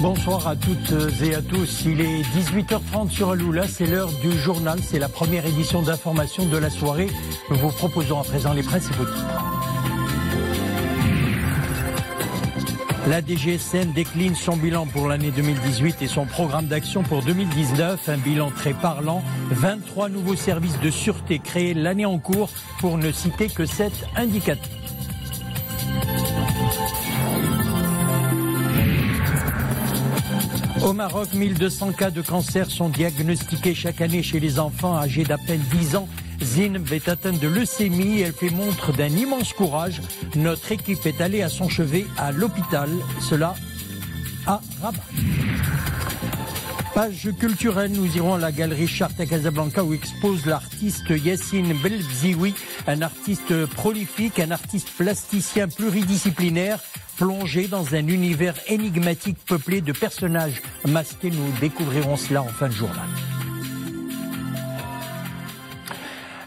Bonsoir à toutes et à tous. Il est 18h30 sur Aloula, c'est l'heure du journal. C'est la première édition d'information de la soirée. Nous vous proposons à présent les principaux titres. La DGSN décline son bilan pour l'année 2018 et son programme d'action pour 2019. Un bilan très parlant. 23 nouveaux services de sûreté créés l'année en cours pour ne citer que 7 indicateurs. Au Maroc, 1200 cas de cancer sont diagnostiqués chaque année chez les enfants âgés d'à peine 10 ans. Zineb est atteinte de leucémie. Elle fait montre d'un immense courage. Notre équipe est allée à son chevet à l'hôpital. Cela à Rabat. Page culturelle, nous irons à la galerie Charte à Casablanca où expose l'artiste Yassine Belbzioui, un artiste prolifique, un artiste plasticien pluridisciplinaire, plongé dans un univers énigmatique peuplé de personnages masqués. Nous découvrirons cela en fin de journal.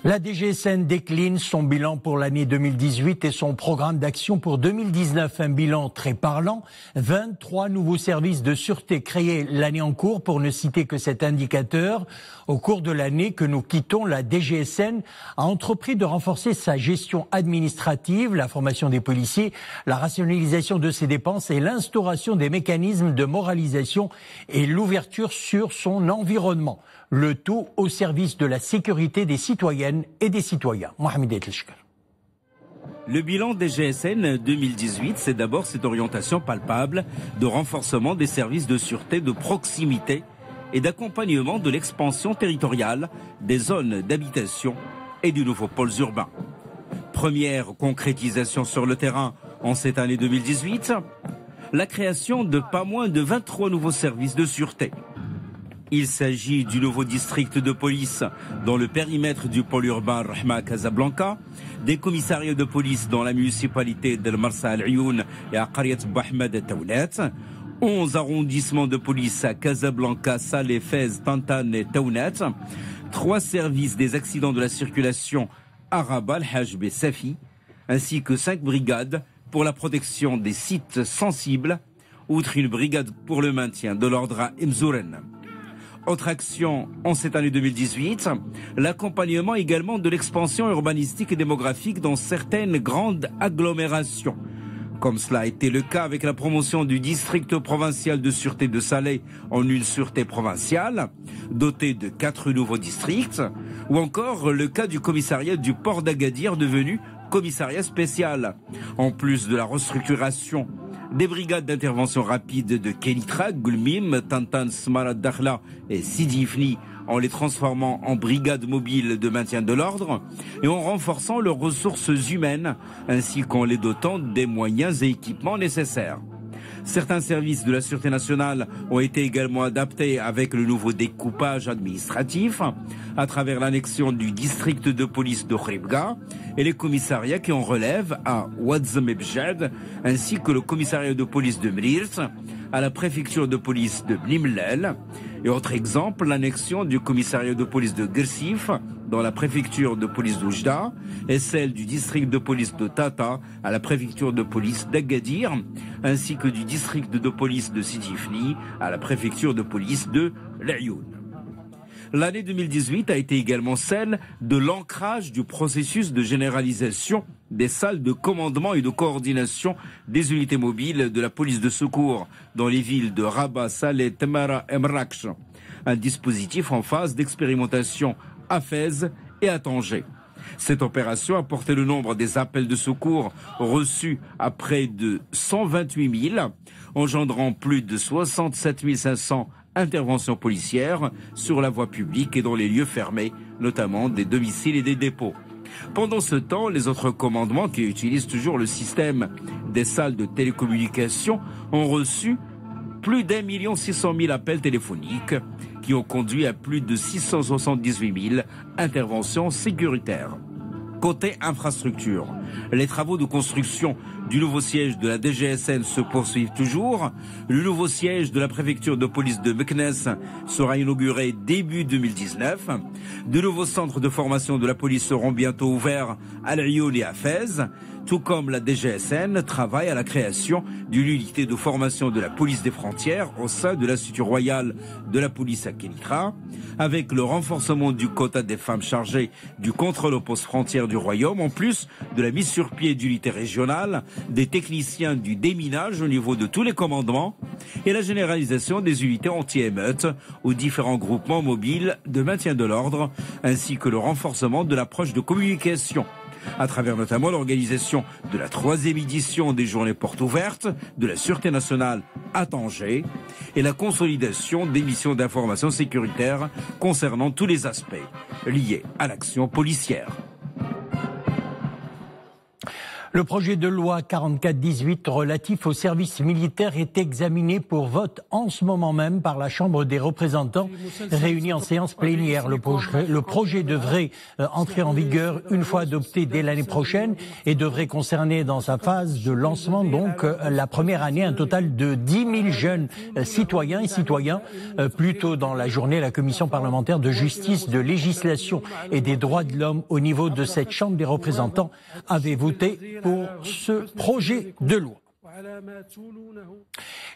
La DGSN décline son bilan pour l'année 2018 et son programme d'action pour 2019. Un bilan très parlant. 23 nouveaux services de sûreté créés l'année en cours pour ne citer que cet indicateur. Au cours de l'année que nous quittons, la DGSN a entrepris de renforcer sa gestion administrative, la formation des policiers, la rationalisation de ses dépenses et l'instauration des mécanismes de moralisation et l'ouverture sur son environnement. Le tout au service de la sécurité des citoyennes et des citoyens. Mohamed Etleshkar. Le bilan des GSN 2018, c'est d'abord cette orientation palpable de renforcement des services de sûreté de proximité et d'accompagnement de l'expansion territoriale des zones d'habitation et du nouveau pôles urbains. Première concrétisation sur le terrain en cette année 2018, la création de pas moins de 23 nouveaux services de sûreté. Il s'agit du nouveau district de police dans le périmètre du pôle urbain Rahma à Casablanca, des commissariats de police dans la municipalité d'El Marsa Al-Ayoun et à Qaryat Bouahmed et Taoulet, 11 arrondissements de police à Casablanca, Salé, Fès, Tantane et Taounet, 3 services des accidents de la circulation à Rabat, Al-Hajb et Safi, ainsi que 5 brigades pour la protection des sites sensibles, outre une brigade pour le maintien de l'ordre à Mzouren. Autre action en cette année 2018, l'accompagnement également de l'expansion urbanistique et démographique dans certaines grandes agglomérations. Comme cela a été le cas avec la promotion du district provincial de sûreté de Salé en une sûreté provinciale, dotée de 4 nouveaux districts, ou encore le cas du commissariat du port d'Agadir devenu commissariat spécial. En plus de la restructuration des brigades d'intervention rapide de Kenitra, Gulmim, Tantan, Smarad Dakhla et Sidi Ifni en les transformant en brigades mobiles de maintien de l'ordre et en renforçant leurs ressources humaines ainsi qu'en les dotant des moyens et équipements nécessaires. Certains services de la Sûreté nationale ont été également adaptés avec le nouveau découpage administratif à travers l'annexion du district de police de Khribga et les commissariats qui en relèvent à Ouadzem et Bjad, ainsi que le commissariat de police de Mrirt, à la préfecture de police de Bnimlel. Et autre exemple, l'annexion du commissariat de police de Gersif dans la préfecture de police d'Oujda et celle du district de police de Tata à la préfecture de police d'Agadir, ainsi que du district de police de Sidi Ifni à la préfecture de police de l'Ayoun. L'année 2018 a été également celle de l'ancrage du processus de généralisation des salles de commandement et de coordination des unités mobiles de la police de secours dans les villes de Rabat, Salé, Temara et Mrakch. Un dispositif en phase d'expérimentation à Fès et à Tanger. Cette opération a porté le nombre des appels de secours reçus à près de 128 000, engendrant plus de 67 500 interventions policières sur la voie publique et dans les lieux fermés, notamment des domiciles et des dépôts. Pendant ce temps, les autres commandements qui utilisent toujours le système des salles de télécommunication ont reçu plus d'1 600 000 appels téléphoniques qui ont conduit à plus de 678 000 interventions sécuritaires. Côté infrastructure, Les travaux de construction du nouveau siège de la DGSN se poursuivent toujours. Le nouveau siège de la préfecture de police de Meknès sera inauguré début 2019. De nouveaux centres de formation de la police seront bientôt ouverts à Lyon et à Fès. Tout comme la DGSN travaille à la création d'une unité de formation de la police des frontières au sein de l'Institut royal de la police à Kénitra, avec le renforcement du quota des femmes chargées du contrôle aux postes frontières du royaume, en plus de la mise sur pied d'unités régionales, des techniciens du déminage au niveau de tous les commandements et la généralisation des unités anti-émeutes aux différents groupements mobiles de maintien de l'ordre, ainsi que le renforcement de l'approche de communication, à travers notamment l'organisation de la 3e édition des Journées Portes Ouvertes de la Sûreté Nationale à Tanger et la consolidation des missions d'information sécuritaire concernant tous les aspects liés à l'action policière. Le projet de loi 44-18 relatif au service militaire est examiné pour vote en ce moment même par la Chambre des représentants réunie en séance plénière. Le projet devrait entrer en vigueur une fois adopté dès l'année prochaine et devrait concerner dans sa phase de lancement donc la première année un total de 10 000 jeunes citoyens et citoyens. Plus tôt dans la journée, la commission parlementaire de justice, de législation et des droits de l'homme au niveau de cette Chambre des représentants avait voté pour ce projet de loi.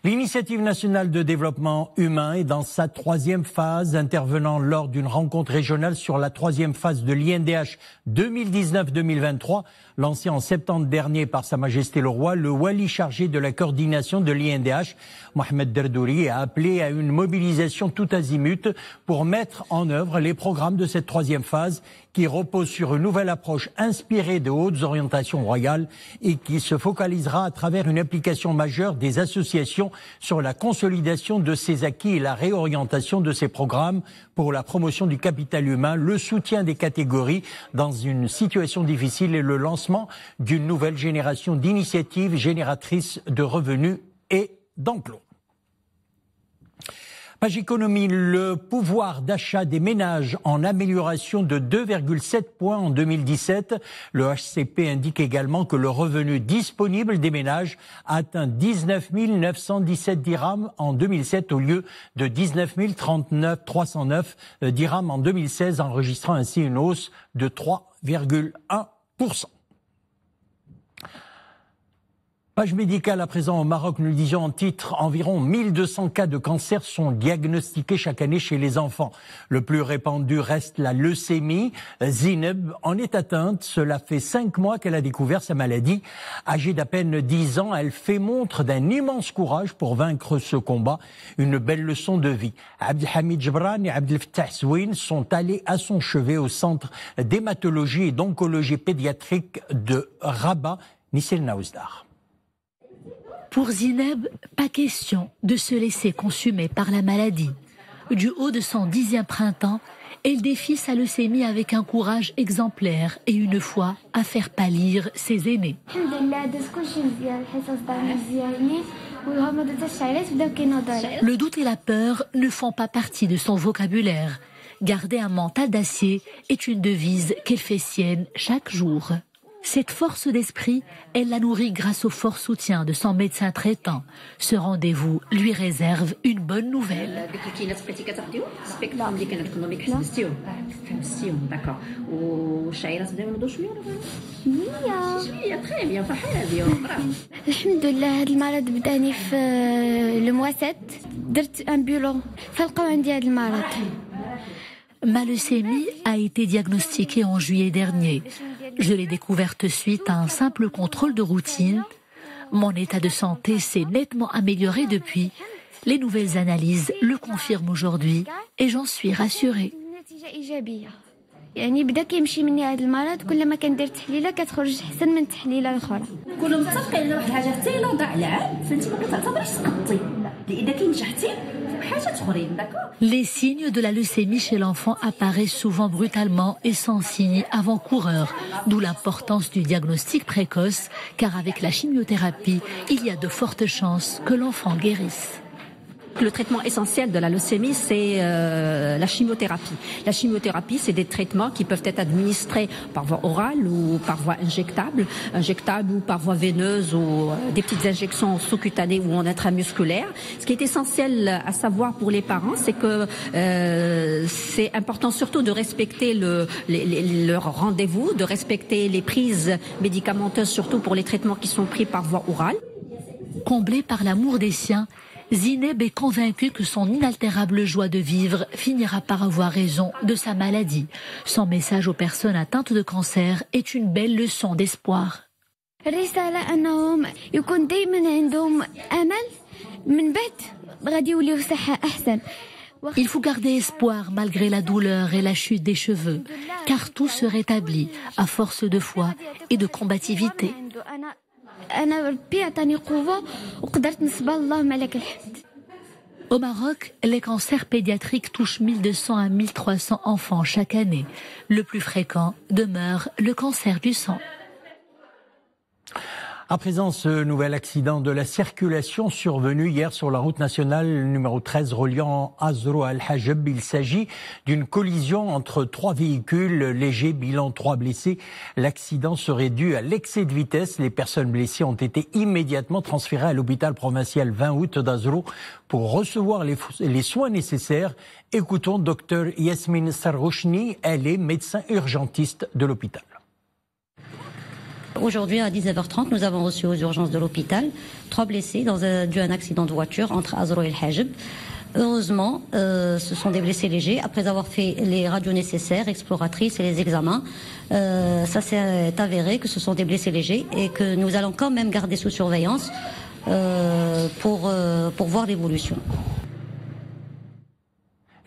L'initiative nationale de développement humain est dans sa 3e phase, intervenant lors d'une rencontre régionale sur la 3e phase de l'INDH 2019-2023, lancée en septembre dernier par Sa Majesté le Roi. Le wali chargé de la coordination de l'INDH, Mohamed Derdouri, a appelé à une mobilisation tout azimut pour mettre en œuvre les programmes de cette 3e phase qui repose sur une nouvelle approche inspirée de hautes orientations royales et qui se focalisera à travers une implication majeure des associations sur la consolidation de ces acquis et la réorientation de ces programmes pour la promotion du capital humain, le soutien des catégories dans une situation difficile et le lancement d'une nouvelle génération d'initiatives génératrices de revenus et d'emplois. Page économie, le pouvoir d'achat des ménages en amélioration de 2,7 points en 2017. Le HCP indique également que le revenu disponible des ménages a atteint 19 917 dirhams en 2007 au lieu de 19 309 dirhams en 2016, enregistrant ainsi une hausse de 3,1%. Page médicale à présent au Maroc, nous le disions en titre, environ 1200 cas de cancer sont diagnostiqués chaque année chez les enfants. Le plus répandu reste la leucémie. Zineb en est atteinte, cela fait 5 mois qu'elle a découvert sa maladie. Âgée d'à peine 10 ans, elle fait montre d'un immense courage pour vaincre ce combat, une belle leçon de vie. Abdelhamid Jebran et Abdel Fattah Swin sont allés à son chevet au centre d'hématologie et d'oncologie pédiatrique de Rabat, Nissel Naouzdar. Pour Zineb, pas question de se laisser consumer par la maladie. Du haut de son 10e printemps, elle défie sa leucémie avec un courage exemplaire et une foi à faire pâlir ses aînés. Le doute et la peur ne font pas partie de son vocabulaire. Garder un mental d'acier est une devise qu'elle fait sienne chaque jour. Cette force d'esprit, elle la nourrit grâce au fort soutien de son médecin traitant. Ce rendez-vous lui réserve une bonne nouvelle. Ma leucémie a été diagnostiquée en juillet dernier. Je l'ai découverte suite à un simple contrôle de routine. Mon état de santé s'est nettement amélioré depuis. Les nouvelles analyses le confirment aujourd'hui et j'en suis rassurée. يعني بدا كيمشي مني هذا المرض كل ما كندير تحليله كتخرج احسن من التحليله الاخرى كنا متفقين على واحد الحاجه حتى الا ضاع العام فانت ما كتعتبريش سقطتي اذا كي نجحتي حاجه اخرين داكور. Les signes de la leucémie chez l'enfant apparaissent souvent brutalement et sans signe avant-coureur, d'où l'importance du diagnostic précoce, car avec la chimiothérapie, il y a de fortes chances que l'enfant guérisse. Le traitement essentiel de la leucémie, c'est la chimiothérapie. La chimiothérapie, c'est des traitements qui peuvent être administrés par voie orale ou par voie injectable ou par voie veineuse ou des petites injections sous-cutanées ou en intramusculaire. Ce qui est essentiel à savoir pour les parents, c'est que c'est important surtout de respecter leur rendez-vous, de respecter les prises médicamenteuses, surtout pour les traitements qui sont pris par voie orale. Comblé par l'amour des siens, Zineb est convaincu que son inaltérable joie de vivre finira par avoir raison de sa maladie. Son message aux personnes atteintes de cancer est une belle leçon d'espoir. Il faut garder espoir malgré la douleur et la chute des cheveux, car tout se rétablit à force de foi et de combativité. Au Maroc, les cancers pédiatriques touchent 1200 à 1300 enfants chaque année. Le plus fréquent demeure le cancer du sang. À présent, ce nouvel accident de la circulation survenu hier sur la route nationale numéro 13 reliant Azro al-Hajeb. Il s'agit d'une collision entre 3 véhicules légers, bilan 3 blessés. L'accident serait dû à l'excès de vitesse. Les personnes blessées ont été immédiatement transférées à l'hôpital provincial 20 août d'Azro pour recevoir les soins nécessaires. Écoutons Dr Yasmine Sarrouchni, elle est médecin urgentiste de l'hôpital. Aujourd'hui, à 19h30, nous avons reçu aux urgences de l'hôpital 3 blessés dû à un accident de voiture entre Azro et el-Hajeb. Heureusement, ce sont des blessés légers. Après avoir fait les radios nécessaires, exploratrices et les examens, ça s'est avéré que ce sont des blessés légers et que nous allons quand même garder sous surveillance pour voir l'évolution.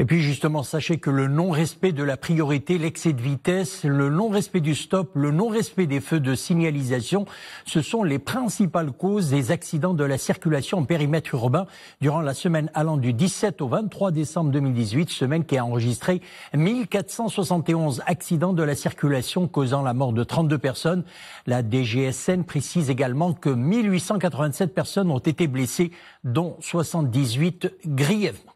Et puis justement, sachez que le non-respect de la priorité, l'excès de vitesse, le non-respect du stop, le non-respect des feux de signalisation, ce sont les principales causes des accidents de la circulation en périmètre urbain durant la semaine allant du 17 au 23 décembre 2018, semaine qui a enregistré 1471 accidents de la circulation causant la mort de 32 personnes. La DGSN précise également que 1887 personnes ont été blessées, dont 78 grièvement.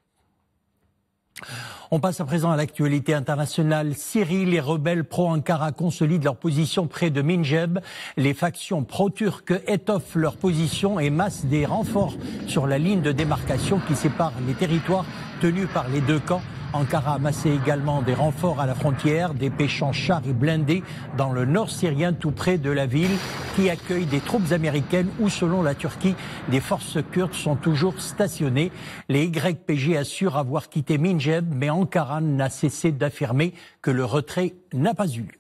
On passe à présent à l'actualité internationale. Syrie, les rebelles pro-Ankara consolident leur position près de Minjeb. Les factions pro-turques étoffent leur position et massent des renforts sur la ligne de démarcation qui sépare les territoires tenus par les deux camps. Ankara a massé également des renforts à la frontière, dépêchant chars et blindés dans le nord syrien tout près de la ville qui accueille des troupes américaines où, selon la Turquie, des forces kurdes sont toujours stationnées. Les YPG assurent avoir quitté Minjeb, mais Ankara n'a cessé d'affirmer que le retrait n'a pas eu lieu.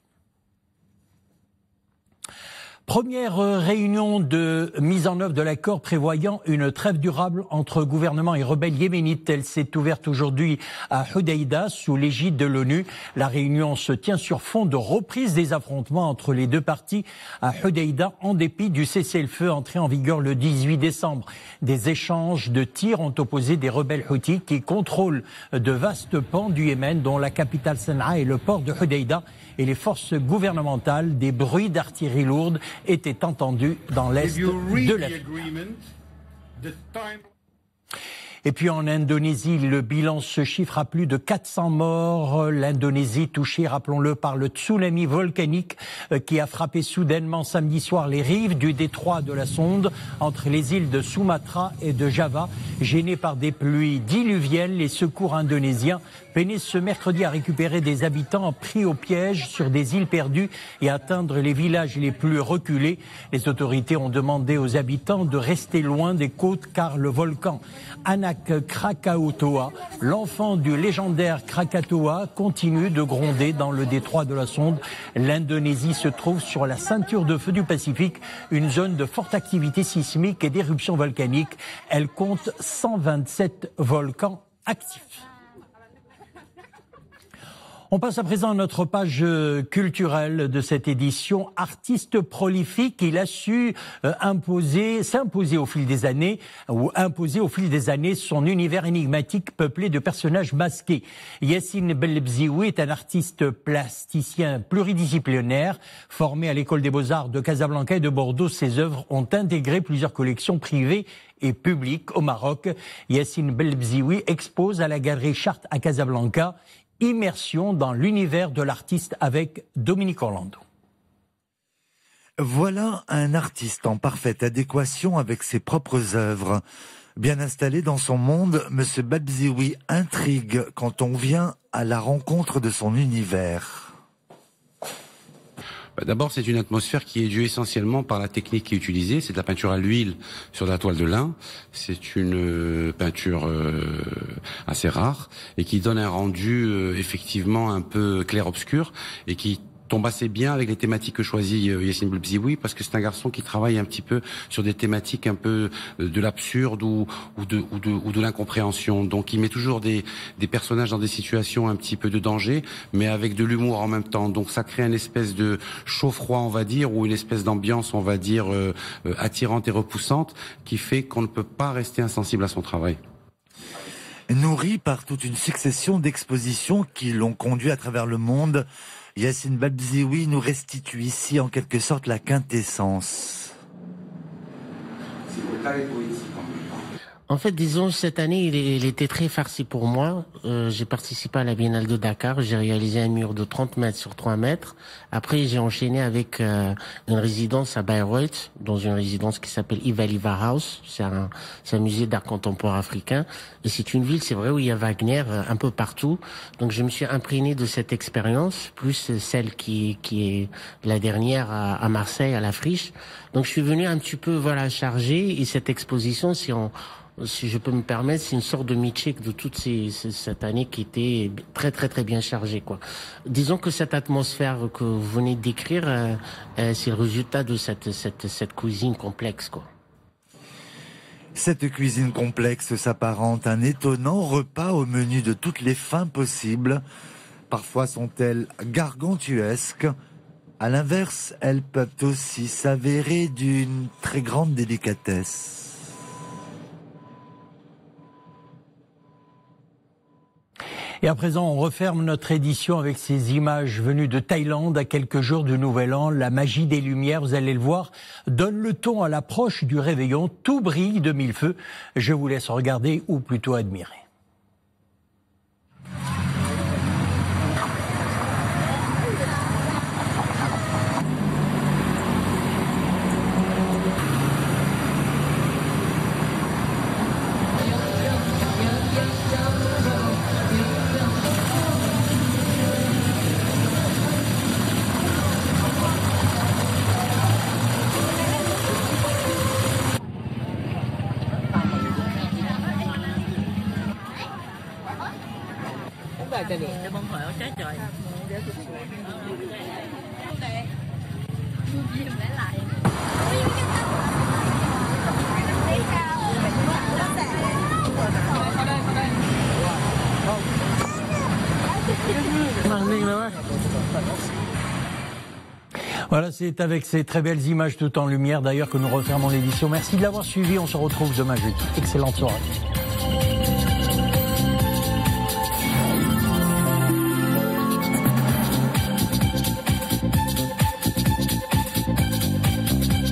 Première réunion de mise en œuvre de l'accord prévoyant une trêve durable entre gouvernement et rebelles yéménites. Elle s'est ouverte aujourd'hui à Hodeïda sous l'égide de l'ONU. La réunion se tient sur fond de reprise des affrontements entre les deux parties à Hodeïda en dépit du cessez-le-feu entré en vigueur le 18 décembre. Des échanges de tirs ont opposé des rebelles houthis qui contrôlent de vastes pans du Yémen dont la capitale Sanaa et le port de Hodeïda et les forces gouvernementales. Des bruits d'artillerie lourde étaient entendus dans l'est de la ville. Et puis en Indonésie, le bilan se chiffre à plus de 400 morts. L'Indonésie touchée, rappelons-le, par le tsunami volcanique qui a frappé soudainement samedi soir les rives du détroit de la Sonde entre les îles de Sumatra et de Java. Gênés par des pluies diluviennes, les secours indonésiens peinaient ce mercredi à récupérer des habitants pris au piège sur des îles perdues et atteindre les villages les plus reculés. Les autorités ont demandé aux habitants de rester loin des côtes car le volcan Anak Krakatoa, l'enfant du légendaire Krakatoa, continue de gronder dans le détroit de la Sonde. L'Indonésie se trouve sur la ceinture de feu du Pacifique, une zone de forte activité sismique et d'éruption volcanique. Elle compte 127 volcans actifs. On passe à présent à notre page culturelle de cette édition. Artiste prolifique, il a su s'imposer au fil des années, ou imposer au fil des années son univers énigmatique peuplé de personnages masqués. Yassine Bellebzioui est un artiste plasticien pluridisciplinaire, formé à l'école des Beaux-Arts de Casablanca et de Bordeaux. Ses œuvres ont intégré plusieurs collections privées et publiques au Maroc. Yassine Bellebzioui expose à la galerie Charte à Casablanca. Immersion dans l'univers de l'artiste avec Dominique Orlando. Voilà un artiste en parfaite adéquation avec ses propres œuvres. Bien installé dans son monde, M. Bellebzioui intrigue quand on vient à la rencontre de son univers. D'abord, c'est une atmosphère qui est due essentiellement par la technique qui est utilisée. C'est de la peinture à l'huile sur de la toile de lin. C'est une peinture assez rare et qui donne un rendu effectivement un peu clair-obscur et qui tombe assez bien avec les thématiques que choisit Yassine Bellebzioui, parce que c'est un garçon qui travaille un petit peu sur des thématiques un peu de l'absurde ou de l'incompréhension. Donc il met toujours des personnages dans des situations un petit peu de danger, mais avec de l'humour en même temps. Donc ça crée une espèce de chaud-froid, on va dire, ou une espèce d'ambiance, on va dire, attirante et repoussante, qui fait qu'on ne peut pas rester insensible à son travail. Nourri par toute une succession d'expositions qui l'ont conduit à travers le monde, Yassine Bellebzioui nous restitue ici en quelque sorte la quintessence. En fait, disons, cette année, il était très farci pour moi. J'ai participé à la Biennale de Dakar. J'ai réalisé un mur de 30 mètres sur 3 mètres. Après, j'ai enchaîné avec une résidence à Bayreuth, dans une résidence qui s'appelle Ivaliva House. C'est un musée d'art contemporain africain. Et c'est une ville, c'est vrai, où il y a Wagner un peu partout. Donc, je me suis imprégné de cette expérience, plus celle qui est la dernière à Marseille, à la Friche. Donc, je suis venu un petit peu, chargé. Et cette exposition, si je peux me permettre, c'est une sorte de mi-check de toute cette année qui était très très très bien chargée, quoi. Disons que cette atmosphère que vous venez de décrire, c'est le résultat de cette cuisine complexe, quoi. Cette cuisine complexe s'apparente à un étonnant repas au menu de toutes les fins possibles. Parfois sont-elles gargantuesques. À l'inverse, elles peuvent aussi s'avérer d'une très grande délicatesse. Et à présent, on referme notre édition avec ces images venues de Thaïlande à quelques jours du Nouvel An. La magie des lumières, vous allez le voir, donne le ton à l'approche du réveillon. Tout brille de mille feux. Je vous laisse regarder ou plutôt admirer. Voilà, c'est avec ces très belles images tout en lumière d'ailleurs que nous refermons l'édition. Merci de l'avoir suivi, on se retrouve demain jeudi. Excellente soirée.